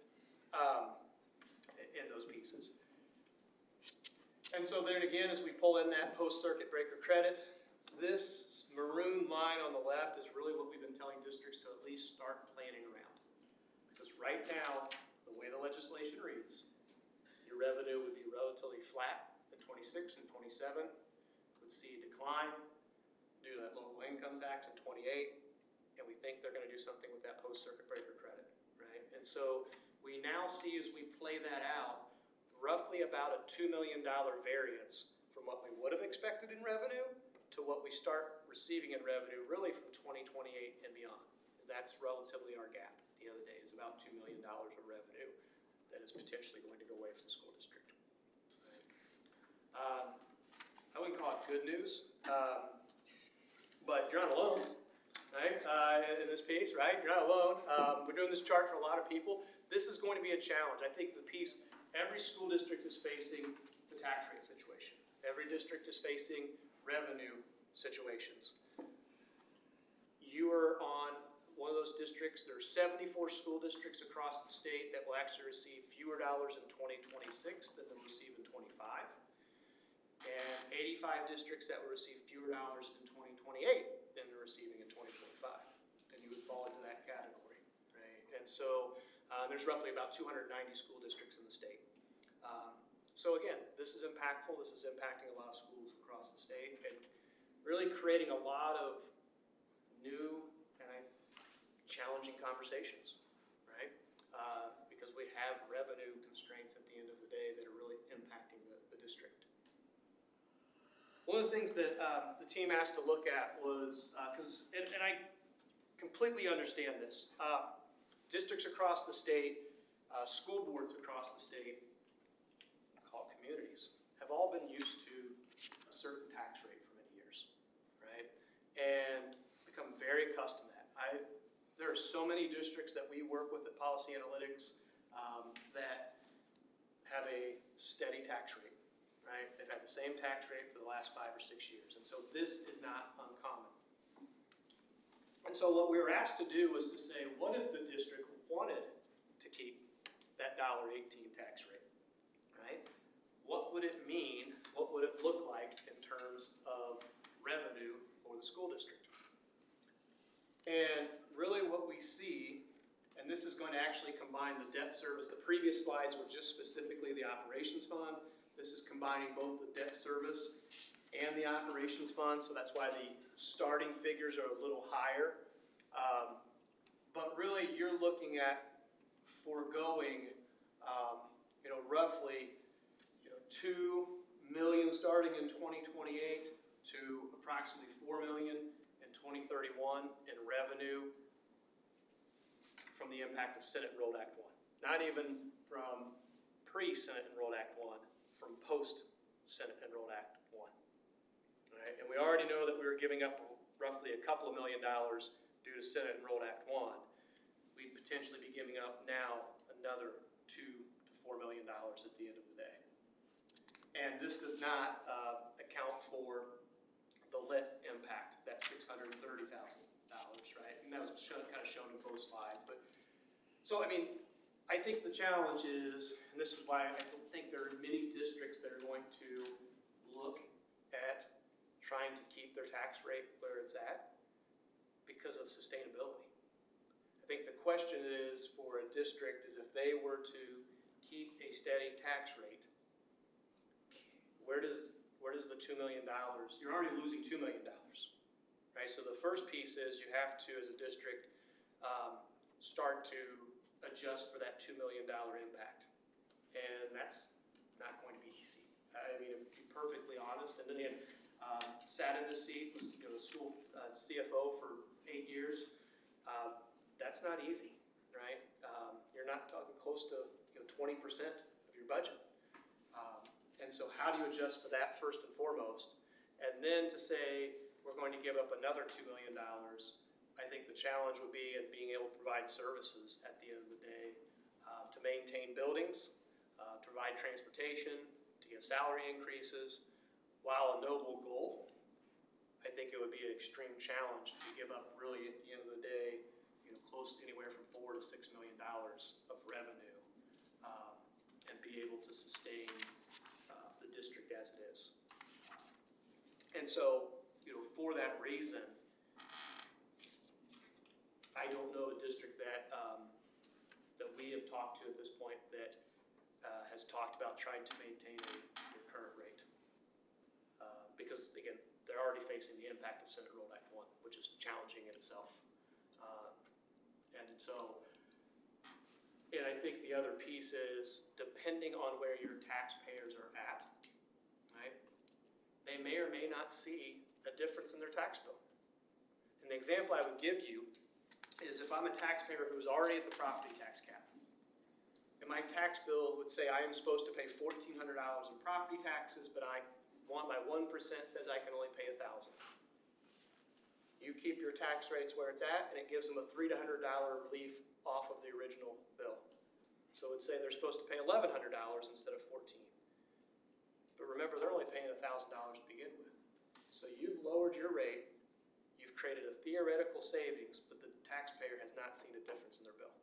in those pieces. And so then again, as we pull in that post-circuit breaker credit, this maroon line on the left is really what we've been telling districts to at least start planning around. Because right now, the way the legislation reads, your revenue would be relatively flat in 26 and 27, would see a decline due to that local income tax in 28, and we think they're going to do something with that post-circuit breaker credit, right? And so we now see as we play that out, roughly about a $2 million variance from what we would have expected in revenue to what we start receiving in revenue really from 2028 and beyond. That's relatively our gap at the end of the day, is about $2 million of revenue that is potentially going to go away from the school district. Right. I wouldn't call it good news, but you're not alone, right? In this piece, right? You're not alone. We're doing this chart for a lot of people. This is going to be a challenge. I think the piece, every school district is facing the tax rate situation. Every district is facing revenue situations. You are on one of those districts. There are 74 school districts across the state that will actually receive fewer dollars in 2026 than they'll receive in 25. And 85 districts that will receive fewer dollars in 2028 than they're receiving in 2025. And you would fall into that category, right? And so there's roughly about 290 school districts in the state. So again, this is impactful. This is impacting a lot of schools across the state and really creating a lot of new and challenging conversations, right? Because we have revenue constraints at the end of the day that are really impacting the district. One of the things that the team asked to look at was, and I completely understand this, districts across the state, school boards across the state, called communities, have all been used to a certain tax rate for many years, right? And become very accustomed to that. There are so many districts that we work with at Policy Analytics that have a steady tax rate, right? They've had the same tax rate for the last 5 or 6 years, and so this is not uncommon. And so what we were asked to do was to say, what if the district wanted to keep that $1.18 tax rate, right? What would it mean? What would it look like in terms of revenue for the school district? And really what we see, and this is going to actually combine the debt service. The previous slides were just specifically the operations fund. This is combining both the debt service and the operations fund, so that's why the starting figures are a little higher. But really, you're looking at foregoing, roughly, 2 million starting in 2028 to approximately 4 million in 2031 in revenue from the impact of Senate Enrolled Act 1. Not even from pre-Senate Enrolled Act 1, from post-Senate Enrolled Act 1. All right? And we already know that we were giving up roughly a couple of $1 million due to Senate Enrolled Act 1. We'd potentially be giving up now another $2 to $4 million at the end of the day. And this does not account for the lit impact, that $630,000, right? And that was kind of shown in both slides. But so, I mean, I think the challenge is, and this is why I think there are many districts that are going to look at trying to keep their tax rate where it's at because of sustainability. I think the question is for a district is if they were to keep a steady tax rate, where does the $2 million, you're already losing $2 million, right? So the first piece is you have to, as a district, start to adjust for that $2 million impact. And that's not going to be easy. I mean, to be perfectly honest, and then again, sat in this seat, was the school CFO for 8 years. That's not easy, right? You're not talking close to 20% of your budget. And so how do you adjust for that first and foremost? And then to say we're going to give up another $2 million, I think the challenge would be in being able to provide services at the end of the day to maintain buildings, to provide transportation, to give salary increases. While a noble goal, I think it would be an extreme challenge to give up really at the end of the day, close to anywhere from $4 to $6 million of revenue and be able to sustain the district as it is. And so, for that reason, I don't know a district that that we have talked to at this point that has talked about trying to maintain a current rate. Because, again, they're already facing the impact of Senate Enrolled Act 1, which is challenging in itself. And I think the other piece is, depending on where your taxpayers are at, right, they may or may not see a difference in their tax bill. And the example I would give you is if I'm a taxpayer who's already at the property tax cap, and my tax bill would say I am supposed to pay $1,400 in property taxes, but my 1% says I can only pay $1,000. You keep your tax rates where it's at, and it gives them a $300 relief off of the original bill. So it would say they're supposed to pay $1,100 instead of $1,400. But remember, they're only paying $1,000 to begin with. So you've lowered your rate, you've created a theoretical savings, but the taxpayer has not seen a difference in their bill.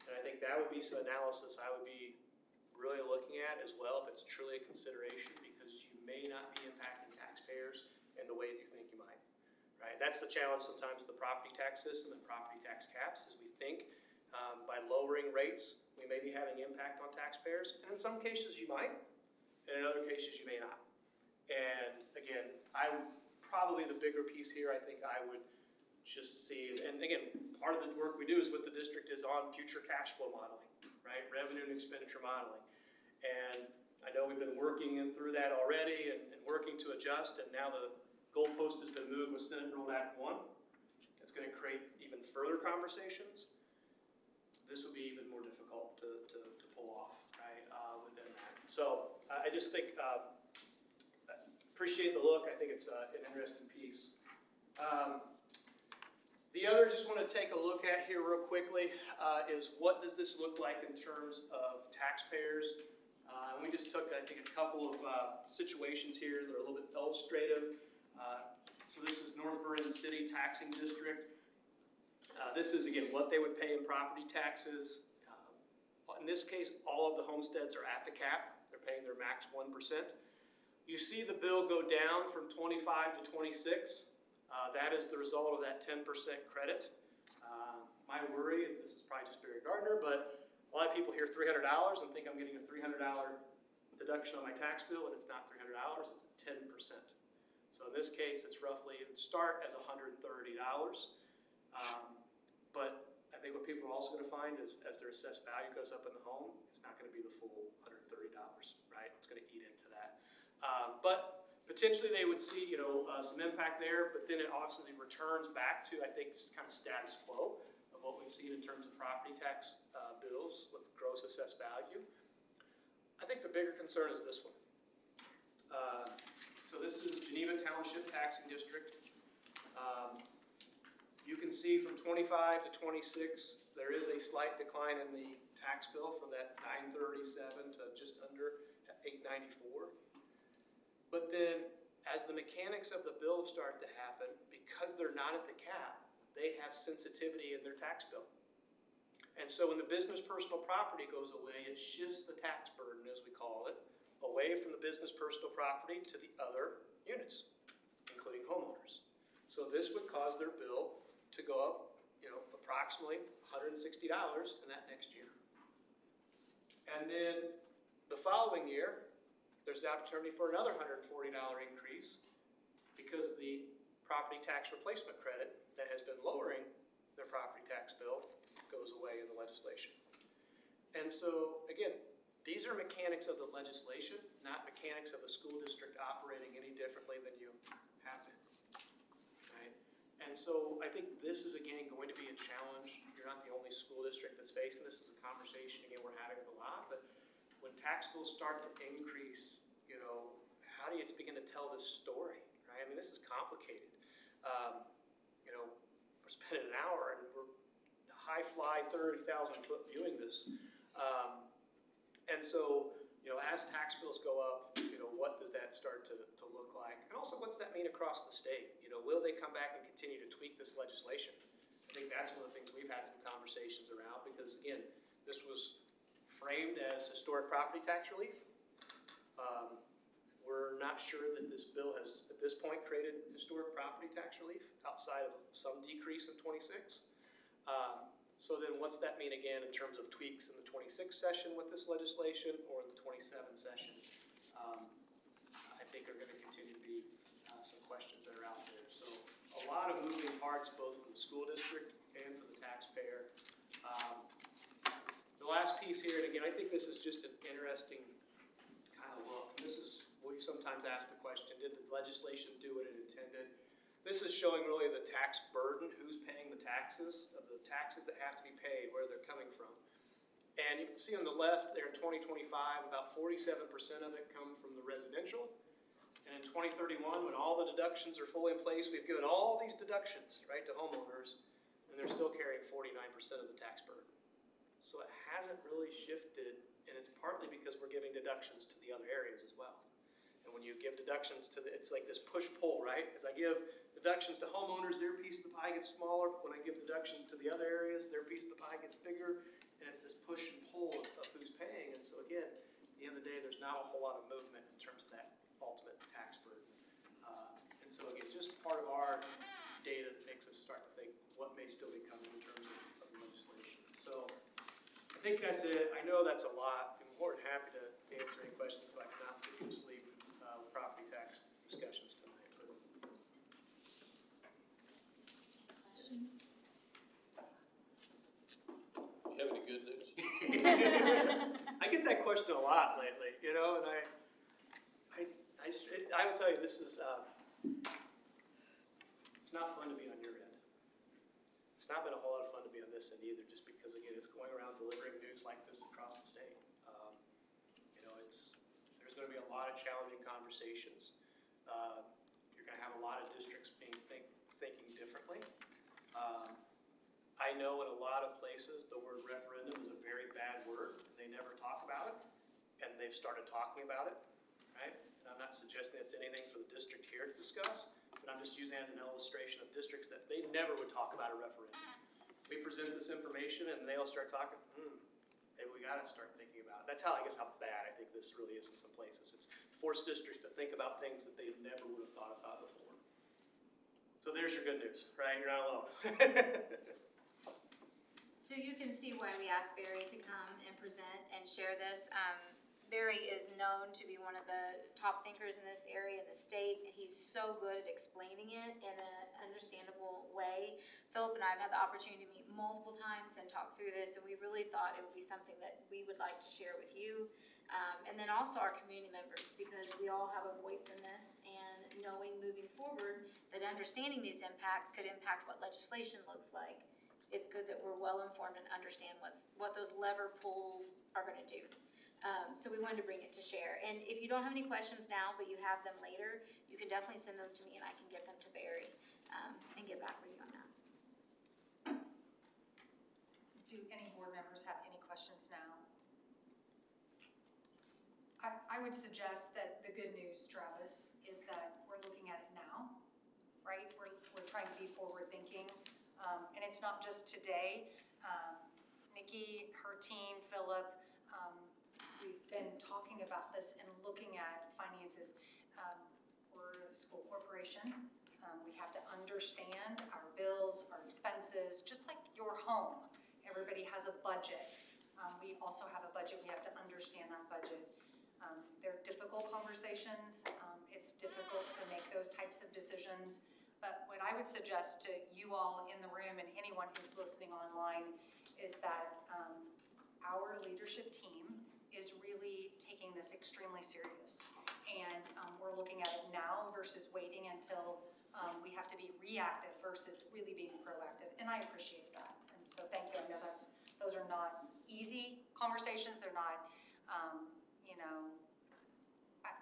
And I think that would be some analysis I would be really looking at as well if it's truly a consideration, because you may not be impacting taxpayers in the way that you think you might. Right? That's the challenge sometimes of the property tax system and property tax caps, is we think by lowering rates we may be having impact on taxpayers, and in some cases you might, and in other cases you may not. And again, probably the bigger piece here, I think I would just see, and again, part of the work we do is with the district is on future cash flow modeling, right? Revenue and expenditure modeling. And I know we've been working through that already and working to adjust, and now the goalpost has been moved with Senate Enrolled Act 1. It's going to create even further conversations. This would be even more difficult to pull off, right, within that. So I just think, appreciate the look. I think it's an interesting piece. The other just want to take a look at here real quickly is what does this look like in terms of taxpayers? And we just took, I think, a couple of situations here that are a little bit illustrative. So this is North Marin City Taxing District. This is, again, what they would pay in property taxes. In this case, all of the homesteads are at the cap. They're paying their max 1%. You see the bill go down from 25 to 26. That is the result of that 10% credit. My worry, and this is probably just Barry Gardner, but a lot of people hear $300 and think I'm getting a $300 deduction on my tax bill, and it's not $300, it's 10%. So in this case, it's roughly, it would start as $130. But I think what people are also going to find is as their assessed value goes up in the home, it's not going to be the full $130, right? It's going to eat into that. But potentially they would see, some impact there, but then it obviously returns back to, I think, kind of status quo of what we've seen in terms of property tax bills with gross assessed value. I think the bigger concern is this one. So this is Geneva Township Taxing District. You can see from 25 to 26, there is a slight decline in the tax bill from that 937 to just under 894. But then as the mechanics of the bill start to happen, because they're not at the cap, they have sensitivity in their tax bill. And so when the business personal property goes away, it shifts the tax burden, as we call it, away from the business personal property to the other units, including homeowners. So this would cause their bill to go up, approximately $160 in that next year. And then the following year, there's the opportunity for another $140 increase because the property tax replacement credit that has been lowering their property tax bill goes away in the legislation. And so, again, these are mechanics of the legislation, not mechanics of the school district operating any differently than you have been. Right? And so I think this is, again, going to be a challenge. You're not the only school district that's facing this. This is a conversation, again, we're having with a lot. But when tax bills start to increase, how do you begin to tell this story? Right? I mean, this is complicated. We're spending an hour and we're high fly 30,000 foot viewing this. And so, as tax bills go up, what does that start to look like? And also, what's that mean across the state? Will they come back and continue to tweak this legislation? I think that's one of the things we've had some conversations around because, again, this was framed as historic property tax relief. We're not sure that this bill has, at this point, created historic property tax relief outside of some decrease in 26. So then what's that mean again in terms of tweaks in the 26 session with this legislation or in the 27 session? I think are going to continue to be some questions that are out there. So a lot of moving parts both for the school district and for the taxpayer. The last piece here, and again, I think this is just an interesting kind of look. This is, we sometimes ask the question, did the legislation do what it intended? This is showing really the tax burden, who's paying the taxes, of the taxes that have to be paid, where they're coming from. And you can see on the left there in 2025, about 47% of it come from the residential. And in 2031, when all the deductions are fully in place, we've given all these deductions, right, to homeowners, and they're still carrying 49% of the tax burden. So it hasn't really shifted, and it's partly because we're giving deductions to the other areas as well. And when you give deductions to it's like this push-pull, right? As I give deductions to homeowners, their piece of the pie gets smaller, but when I give deductions to the other areas, their piece of the pie gets bigger, and it's this push and pull of who's paying. And so again, at the end of the day, there's not a whole lot of movement in terms of that ultimate tax burden. And so again, just part of our data that makes us start to think what may still be coming in terms of legislation. So I think that's it. I know that's a lot. I'm more than happy to answer any questions if I cannot put you to sleep with property tax discussions tonight. Questions? Do you have any good news? I get that question a lot lately, and I would tell you this is, it's not fun to be on your end. It's not been a whole lot of fun to be on this end either, just because again, it's going around delivering news like this across the state. There's going to be a lot of challenging conversations. You're going to have a lot of districts thinking differently. I know in a lot of places the word referendum is a very bad word. They never talk about it, and they've started talking about it, right? And I'm not suggesting it's anything for the district here to discuss, but I'm just using it as an illustration of districts that they never would talk about a referendum. We present this information, and they'll start talking, maybe we got to start thinking about it. That's how bad I think this really is in some places. It's forced districts to think about things that they never would have thought about before. So there's your good news, right? You're not alone. So you can see why we asked Barry to come and present and share this. Barry is known to be one of the top thinkers in this area in the state. He's so good at explaining it in an understandable way. Philip and I have had the opportunity to meet multiple times and talk through this, and we really thought it would be something that we would like to share with you. And then also our community members, because we all have a voice in this, and knowing moving forward that understanding these impacts could impact what legislation looks like. It's good that we're well informed and understand what those lever pulls are gonna do. So we wanted to bring it to share. And if you don't have any questions now, but you have them later, you can definitely send those to me and I can get them to Barry, and get back with you on that. Do any board members have any questions now? I would suggest that the good news, Travis, is that we're looking at it now, right? We're trying to be forward thinking. And it's not just today. Nikki, her team, Philip, we've been talking about this and looking at finances. We're a school corporation. We have to understand our bills, our expenses, just like your home. Everybody has a budget. We also have a budget. We have to understand that budget. They're difficult conversations. It's difficult to make those types of decisions. But what I would suggest to you all in the room and anyone who's listening online is that our leadership team is really taking this extremely serious. And we're looking at it now versus waiting until we have to be reactive versus really being proactive. And I appreciate that. And so thank you. I know those are not easy conversations. They're not,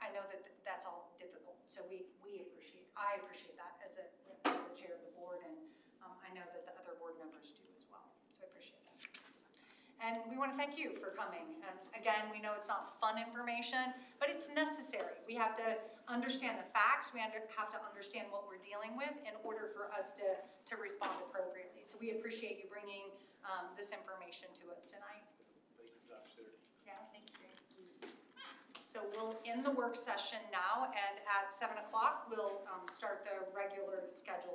I know that that's all difficult. So I appreciate that as the chair of the board, and I know that the other board members do as well. So I appreciate that. And we want to thank you for coming. Again, we know it's not fun information, but it's necessary. We have to understand the facts. We have to understand what we're dealing with in order for us to respond appropriately. So we appreciate you bringing this information to us tonight. Thank you, Dr. Yeah, thank you. So we'll end the work session now, and at 7 o'clock, we'll start the regular scheduled